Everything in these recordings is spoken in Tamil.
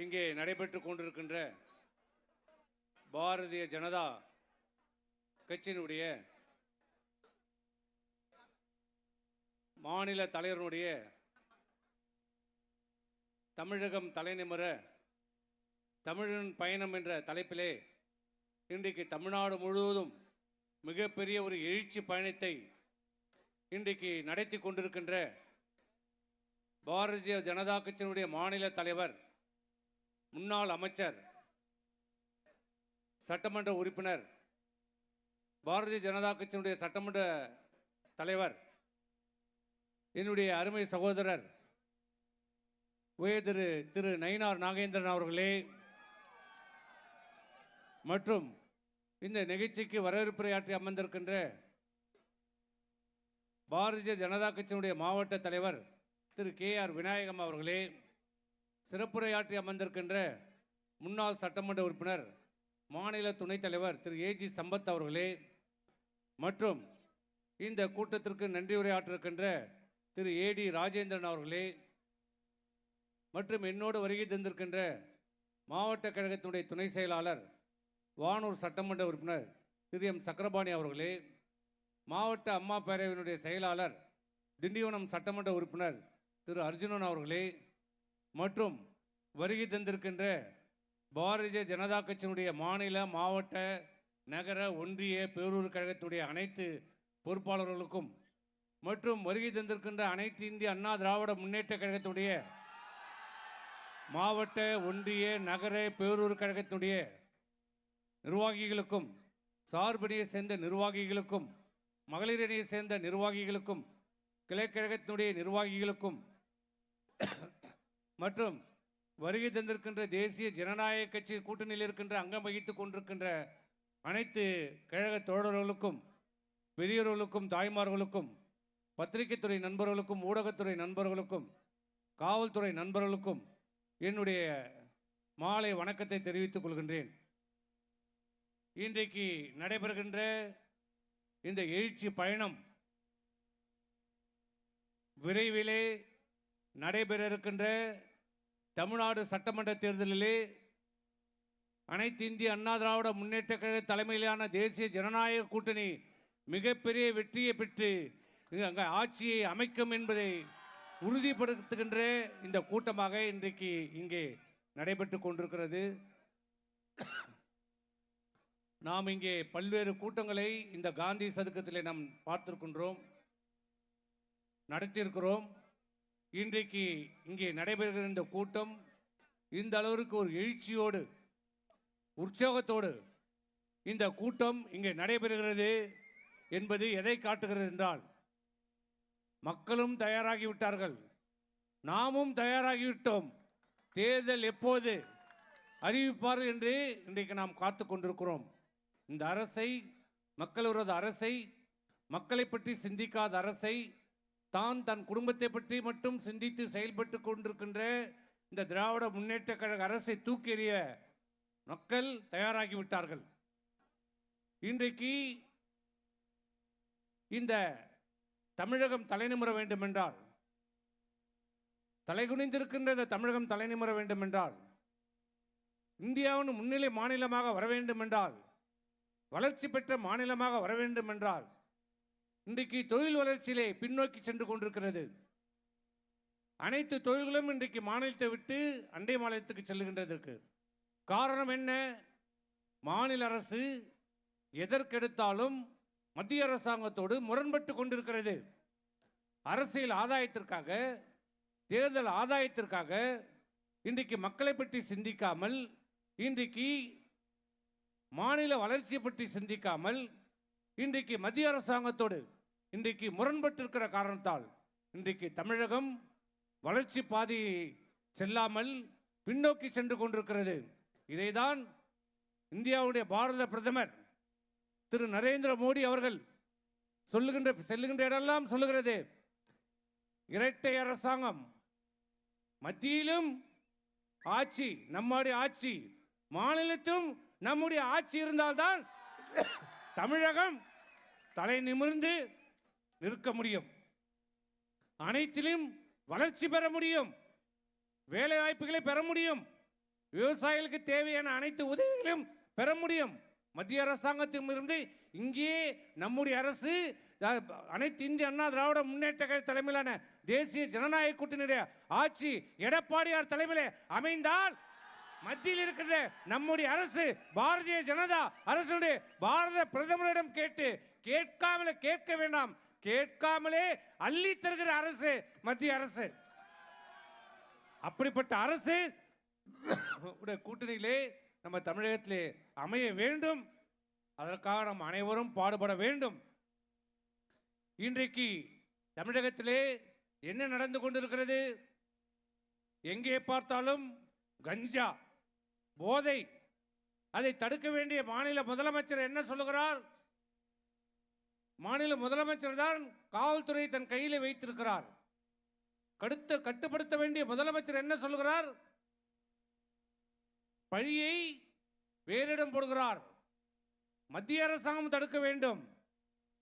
இங்கே நடைபெற்று கொண்டிருக்கின்ற பாரதிய ஜனதா கட்சியினுடைய மாநில தலைவருடைய தமிழகம் தலைநிமிர தமிழன் பயணம் என்ற தலைப்பிலே இன்றைக்கு தமிழ்நாடு முழுவதும் மிகப்பெரிய ஒரு எழுச்சி பயணத்தை இன்றைக்கு நடத்தி கொண்டிருக்கின்ற பாரதிய ஜனதா கட்சியினுடைய மாநில தலைவர், முன்னாள் அமைச்சர், சட்டமன்ற உறுப்பினர், பாரதிய ஜனதா கட்சியினுடைய சட்டமன்ற தலைவர், என்னுடைய அருமை சகோதரர் திரு நயினார் நாகேந்திரன் அவர்களே, மற்றும் இந்த நிகழ்ச்சிக்கு வரவேற்புரையாற்றி அமர்ந்திருக்கின்ற பாரதிய ஜனதா கட்சியினுடைய மாவட்ட தலைவர் திரு KR விநாயகம் அவர்களே, சிறப்புரையாற்றி அமர்ந்திருக்கின்ற முன்னாள் சட்டமன்ற உறுப்பினர், மாநில துணைத் தலைவர் திரு AG சம்பத் அவர்களே, மற்றும் இந்த கூட்டத்திற்கு நன்றியுரையாற்றிருக்கின்ற திரு AD ராஜேந்திரன் அவர்களே, மற்றும் என்னோடு வருகை தந்திருக்கின்ற மாவட்ட கழகத்தினுடைய துணை செயலாளர், வானூர் சட்டமன்ற உறுப்பினர் திரு M சக்கரபாணி அவர்களே, மாவட்ட அம்மா பேரவையினுடைய செயலாளர், திண்டிவனம் சட்டமன்ற உறுப்பினர் திரு அர்ஜுனன் அவர்களே, மற்றும் வருகை தந்திருக்கின்ற பாரதிய ஜனதா கட்சியினுடைய மாநில, மாவட்ட, நகர, ஒன்றிய, பேரூர் கழகத்துடைய அனைத்து பொறுப்பாளர்களுக்கும், மற்றும் வருகை தந்திருக்கின்ற அனைத்து இந்திய அண்ணா திராவிட முன்னேற்ற கழகத்துடைய மாவட்ட, ஒன்றிய, நகர, பேரூர் கழகத்துடைய நிர்வாகிகளுக்கும், சார்பணியை சேர்ந்த நிர்வாகிகளுக்கும், மகளிரணியை சேர்ந்த நிர்வாகிகளுக்கும், கிளைக்கழகத்தினுடைய நிர்வாகிகளுக்கும், மற்றும் வருகை தந்திருக்கின்ற தேசிய ஜனநாயக கட்சி கூட்டணியில் இருக்கின்ற அங்கம் வகித்துக் கொண்டிருக்கின்ற அனைத்து கழக தோழர்களுக்கும், பெரியவர்களுக்கும், தாய்மார்களுக்கும், பத்திரிகைத்துறை நண்பர்களுக்கும், ஊடகத்துறை நண்பர்களுக்கும், காவல்துறை நண்பர்களுக்கும் என்னுடைய மாலை வணக்கத்தை தெரிவித்துக் கொள்கின்றேன். இன்றைக்கு நடைபெறுகின்ற இந்த எழுச்சி பயணம் விரைவிலே நடைபெற இருக்கின்ற தமிழ்நாடு சட்டமன்ற தேர்தலிலே அனைத்து இந்திய அண்ணா திராவிட முன்னேற்ற கழக தலைமையிலான தேசிய ஜனநாயக கூட்டணி மிகப்பெரிய வெற்றியை பெற்று அங்கே ஆட்சியை அமைக்கும் என்பதை உறுதிப்படுத்துகின்ற இந்த கூட்டமாக இன்றைக்கு இங்கே நடைபெற்று கொண்டிருக்கிறது. நாம் இங்கே பல்வேறு கூட்டங்களை இந்த காந்தி சதுக்கத்திலே நாம் பார்த்திருக்கின்றோம், நடத்தியிருக்கிறோம். இன்றைக்கு இங்கே நடைபெறுகிற இந்த கூட்டம் இந்த அளவிற்கு ஒரு எழுச்சியோடு, உற்சாகத்தோடு இந்த கூட்டம் இங்கே நடைபெறுகிறது என்பது எதை காட்டுகிறது என்றால், மக்களும் தயாராகிவிட்டார்கள், நாமும் தயாராகிவிட்டோம். தேர்தல் எப்போது அறிவிப்பார்கள் என்று இன்றைக்கு நாம் காத்து கொண்டிருக்கிறோம். இந்த அரசை, மக்கள் விரோத அரசை, மக்களை பற்றி சிந்திக்காத அரசை, தன் குடும்பத்தை பற்றி மட்டும் சிந்தித்து செயல்பட்டு கொண்டிருக்கின்ற இந்த திராவிட முன்னேற்ற கழக அரசை தூக்கி எறிய மக்கள் தயாராகிவிட்டார்கள். இன்றைக்கு இந்த தமிழகம் தலைநிமிர வேண்டும் என்றால், தலைகுனிந்திருக்கின்ற இந்த தமிழகம் தலைநிமிர வேண்டும் என்றால், இந்தியாவின் முன்னிலை மாநிலமாக வர வேண்டும் என்றால், வளர்ச்சி பெற்ற மாநிலமாக வர வேண்டும் என்றால், இன்றைக்கு தொழில் வளர்ச்சியிலே பின்னோக்கி சென்று கொண்டிருக்கிறது. அனைத்து தொழில்களும் இன்றைக்கு மாநிலத்தை விட்டு அண்டை மாநிலத்துக்கு செல்லுகின்றதற்கு காரணம் என்ன? மாநில அரசு எதற்கெடுத்தாலும் மத்திய அரசாங்கத்தோடு முரண்பட்டு கொண்டிருக்கிறது. அரசியல் ஆதாயத்திற்காக, தேர்தல் ஆதாயத்திற்காக இன்றைக்கு மக்களை பற்றி சிந்திக்காமல், இன்றைக்கு மாநில வளர்ச்சியை பற்றி சிந்திக்காமல், இன்றைக்கு மத்திய அரசாங்கத்தோடு இன்றைக்கு முரண்பட்டிருக்கிற காரணத்தால் இன்றைக்கு தமிழகம் வளர்ச்சி பாதை செல்லாமல் பின்னோக்கி சென்று கொண்டிருக்கிறது. இதைதான் இந்தியாவுடைய பாரத பிரதமர் திரு நரேந்திர மோடி அவர்கள் செல்லுகின்ற இடமெல்லாம் சொல்லுகிறது, இரட்டை அரசாங்கம், மத்தியிலும் ஆட்சி, நம்முடைய ஆட்சி, மாநிலத்திலும் நம்முடைய ஆட்சி இருந்தால்தான் தமிழகம் தலை நிமிர்ந்து நிற்க முடியும், அனைத்திலும் வளர்ச்சி பெற முடியும், வேலை வாய்ப்புகளை பெற முடியும், விவசாயிகளுக்கு தேவையான அனைத்து உதவிகளையும் பெற முடியும். மத்திய அரசாங்கத்திலிருந்து இங்கே நம்முடைய அரசு அனைத்து இந்திய அண்ணா திராவிட முன்னேற்ற கழக தலைமையிலான தேசிய ஜனநாயக கூட்டணியுடைய ஆட்சி எடப்பாடியார் தலைமையிலே அமைந்தால் மத்தியில் இருக்கிற நம்முடைய அரசு பாரதிய ஜனதா அரசுடைய பாரத பிரதமரிடம் கேட்க வேண்டாம், கேட்காமலே அள்ளி தருகிற அரசு மத்திய அரசு. அப்படிப்பட்ட அரசு கூட்டணியிலே நம்ம தமிழகத்திலே அமைய வேண்டும். அதற்காக நாம் அனைவரும் பாடுபட வேண்டும். இன்றைக்கு தமிழகத்திலே என்ன நடந்து கொண்டிருக்கிறது? எங்கே பார்த்தாலும் கஞ்சா, போதை. அதை தடுக்க வேண்டிய மாநில முதலமைச்சர் என்ன சொல்லுகிறார்? மாநில முதலமைச்சர் தான் காவல்துறை தன் கையில் வைத்திருக்கிறார். கட்டுப்படுத்த வேண்டிய முதலமைச்சர் என்ன சொல்லுகிறார்? பழியை வேறிடம் போடுகிறார். மத்திய அரசாங்கம் தடுக்க வேண்டும்,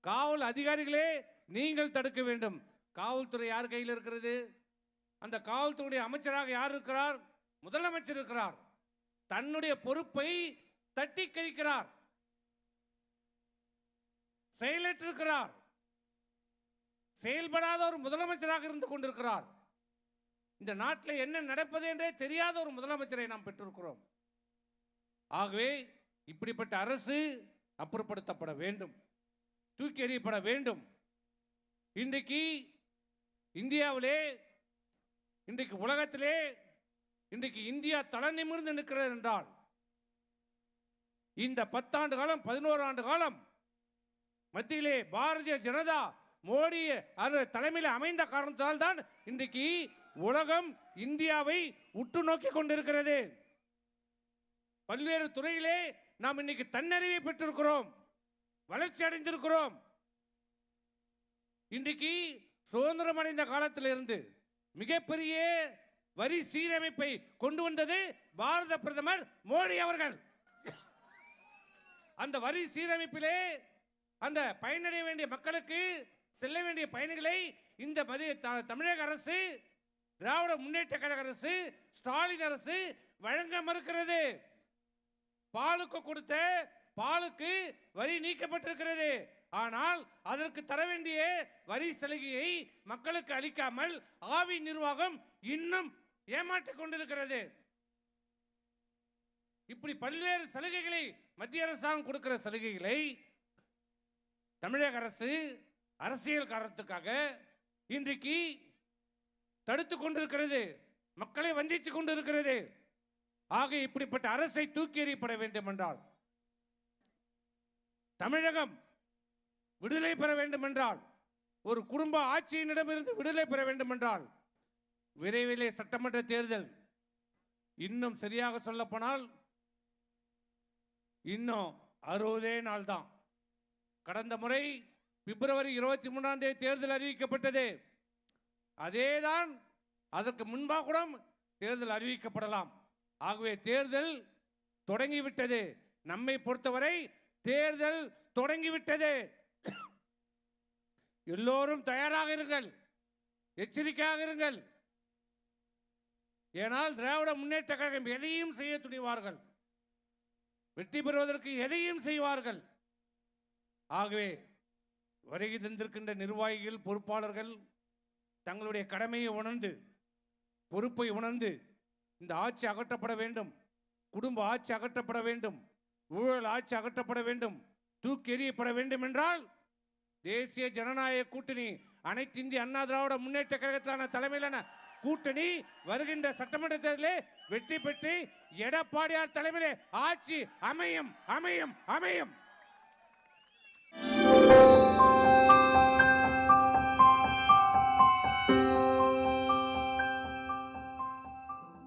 காவல் அதிகாரிகளே நீங்கள் தடுக்க வேண்டும். காவல்துறை யார் கையில் இருக்கிறது? அந்த காவல்துறை அமைச்சராக யார் இருக்கிறார்? முதலமைச்சர் இருக்கிறார். தன்னுடைய பொறுப்பை தட்டி கழிக்கிறார், செயலற்றிருக்கிறார். செயல்படாத ஒரு முதலமைச்சராக இருந்து கொண்டிருக்கிறார். இந்த நாட்டில் என்ன நடப்பது என்றே தெரியாத ஒரு முதலமைச்சரை நாம் பெற்றிருக்கிறோம். ஆகவே இப்படிப்பட்ட அரசு அப்புறப்படுத்தப்பட வேண்டும், தூக்கி எறியப்பட வேண்டும். இன்றைக்கு இந்தியாவிலே, இன்றைக்கு உலகத்திலே, இன்றைக்கு இந்தியா தலை நிமிர்ந்து நிற்கிறது என்றால் இந்த 10 ஆண்டு காலம் 11 ஆண்டு காலம் மத்தியிலே பாரதிய ஜனதா மோடி தலைமையில் அமைந்த காரணத்தால் தான் இன்றைக்கு உலகம் இந்தியாவை உற்று நோக்கி கொண்டிருக்கிறது. பல்வேறு துறையிலே நாம் இன்னைக்கு தன்னறிவை பெற்றிருக்கிறோம், வளர்ச்சி அடைந்திருக்கிறோம். இன்றைக்கு சுதந்திரம் அடைந்த காலத்திலிருந்து மிகப்பெரிய வரி சீரமைப்பை கொண்டு வந்தது பாரத பிரதமர் மோடி அவர்கள். அந்த வரி சீரமைப்பிலே அந்த பயனடைய வேண்டிய மக்களுக்கு செல்ல வேண்டிய பயணிகளை இந்த தமிழக அரசு, திராவிட முன்னேற்ற கழக அரசு, ஸ்டாலின் அரசு வழங்க மறுக்கிறது. பாலுக்கு கொடுத்த பாலுக்கு வரி நீக்கப்பட்டிருக்கிறது. ஆனால் அதற்கு தர வேண்டிய வரி சலுகையை மக்களுக்கு அளிக்காமல் ஆவி நிர்வாகம் இன்னும் ஏமாற்றிக் கொண்டிருக்கிறது. இப்படி பல்வேறு சலுகைகளை மத்திய அரசாங்கம் கொடுக்கிற சலுகைகளை தமிழக அரசு அரசியல் காரணத்துக்காக இன்றைக்கு தடுத்துக் கொண்டிருக்கிறது, மக்களை வஞ்சித்துக் கொண்டிருக்கிறது. ஆக இப்படிப்பட்ட அரசை தூக்கி எறியப்பட வேண்டும் என்றால், தமிழகம் விடுதலை பெற வேண்டும் என்றால், ஒரு குடும்ப ஆட்சியினிடமிருந்து விடுதலை பெற வேண்டும் என்றால் விரைவிலே சட்டமன்ற தேர்தல், இன்னும் சரியாக சொல்லப்போனால் இன்னும் 60 நாள் தான். கடந்த முறை பிப்ரவரி 23ஆம் தேதி தேர்தல் அறிவிக்கப்பட்டது. அதேதான் அதற்கு முன்பாக கூட தேர்தல் அறிவிக்கப்படலாம். ஆகவே தேர்தல் தொடங்கிவிட்டது. நம்மை பொறுத்தவரை தேர்தல் தொடங்கிவிட்டது. எல்லோரும் தயாராக இருங்கள், எச்சரிக்கையாக இருங்கள். ஏனால் திராவிட முன்னேற்ற கழகம் எதையும் செய்ய துணிவார்கள், வெற்றி பெறுவதற்கு எதையும் செய்வார்கள். ஆகவே வருகை தந்திருக்கின்ற நிர்வாகிகள், பொறுப்பாளர்கள் தங்களுடைய கடமையை உணர்ந்து, பொறுப்பை உணர்ந்து இந்த ஆட்சி அகற்றப்பட வேண்டும், குடும்ப ஆட்சி அகற்றப்பட வேண்டும், ஊழல் ஆட்சி அகற்றப்பட வேண்டும், தூக்கி எறியப்பட வேண்டும் என்றால் தேசிய ஜனநாயக கூட்டணி, அனைத்து இந்திய அண்ணா திராவிட முன்னேற்ற கழகத்திலான தலைமையிலான கூட்டணி வருகின்ற சட்டமன்ற தேர்தலில் வெற்றி பெற்று எடப்பாடியார் தலைமையிலே ஆட்சி அமையும் அமையும் அமையும்.